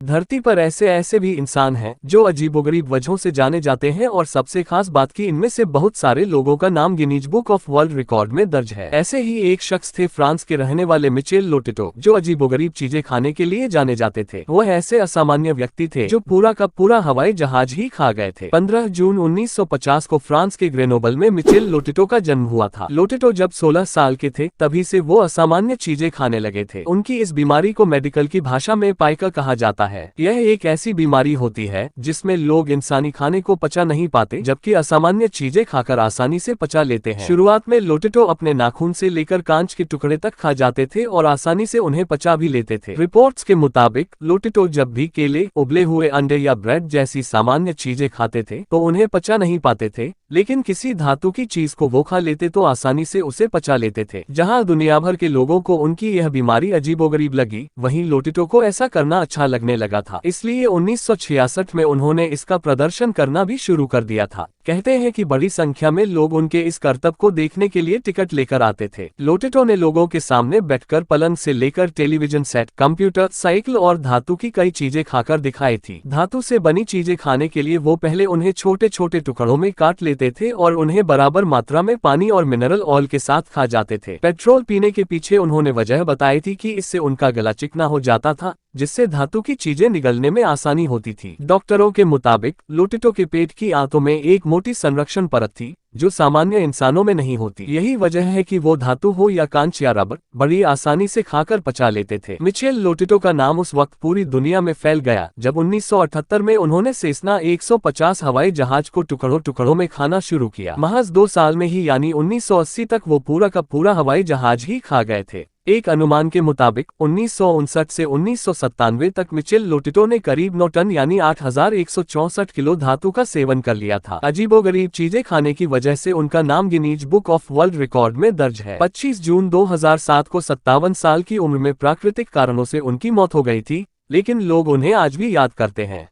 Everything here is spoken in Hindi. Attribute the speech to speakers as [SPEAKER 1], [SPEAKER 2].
[SPEAKER 1] धरती पर ऐसे ऐसे भी इंसान हैं जो अजीबोगरीब वजहों से जाने जाते हैं और सबसे खास बात कि इनमें से बहुत सारे लोगों का नाम Guinness book of world record में दर्ज है। ऐसे ही एक शख्स थे फ्रांस के रहने वाले मिचेल लोटेटो, जो अजीबोगरीब चीजें खाने के लिए जाने जाते थे। वह ऐसे असामान्य व्यक्ति थे जो पूरा का पूरा हवाई जहाज ही खा गए थे। 15 जून 1950 को फ्रांस के ग्रेनोबल में मिचेल लोटेटो का जन्म हुआ था। लोटेटो जब 16 साल के थे तभी से वो असामान्य चीजें खाने लगे थे। उनकी इस बीमारी को मेडिकल की भाषा में पाइका कहा जाता है। यह एक ऐसी बीमारी होती है जिसमें लोग इंसानी खाने को पचा नहीं पाते, जबकि असामान्य चीजें खाकर आसानी से पचा लेते हैं। शुरुआत में लोटेटो अपने नाखून से लेकर कांच के टुकड़े तक खा जाते थे और आसानी से उन्हें पचा भी लेते थे। रिपोर्ट्स के मुताबिक लोटेटो जब भी केले, उबले हुए अंडे या ब्रेड जैसी सामान्य चीजें खाते थे तो उन्हें पचा नहीं पाते थे, लेकिन किसी धातु की चीज को वो खा लेते तो आसानी से उसे पचा लेते थे। जहां दुनिया भर के लोगों को उनकी यह बीमारी अजीबोगरीब लगी, वहीं लोटेटो को ऐसा करना अच्छा लगने लगा था। इसलिए 1966 में उन्होंने इसका प्रदर्शन करना भी शुरू कर दिया था। कहते हैं कि बड़ी संख्या में लोग उनके इस करतब को देखने के लिए टिकट लेकर आते थे। लोटेटो ने लोगों के सामने बैठकर पलंग से लेकर टेलीविजन सेट, कंप्यूटर, साइकिल और धातु की कई चीजें खाकर दिखाई थी। धातु से बनी चीजें खाने के लिए वो पहले उन्हें छोटे छोटे टुकड़ों में काट लेते थे और उन्हें बराबर मात्रा में पानी और मिनरल ऑयल के साथ खा जाते थे। पेट्रोल पीने के पीछे उन्होंने वजह बताई थी कि इससे उनका गला चिकना हो जाता था, जिससे धातु की चीजें निगलने में आसानी होती थी। डॉक्टरों के मुताबिक लोटेटो के पेट की आंतों में एक मोटी संरक्षण परत थी जो सामान्य इंसानों में नहीं होती। यही वजह है कि वो धातु हो या कांच या रबर बड़ी आसानी से खाकर पचा लेते थे। मिचेल लोटेटो का नाम उस वक्त पूरी दुनिया में फैल गया जब 1978 में उन्होंने सेस्ना 150 हवाई जहाज को टुकड़ों टुकड़ों में खाना शुरू किया। महज 2 साल में ही यानी 1980 तक वो पूरा का पूरा हवाई जहाज ही खा गए थे। एक अनुमान के मुताबिक 1959 से 1997 तक मिचेल लोटेटो ने करीब 9 टन यानी 8164 किलो धातु का सेवन कर लिया था। अजीबोगरीब चीजें खाने की वजह से उनका नाम Guinness book of world record में दर्ज है। 25 जून 2007 को 57 साल की उम्र में प्राकृतिक कारणों से उनकी मौत हो गई थी, लेकिन लोग उन्हें आज भी याद करते हैं।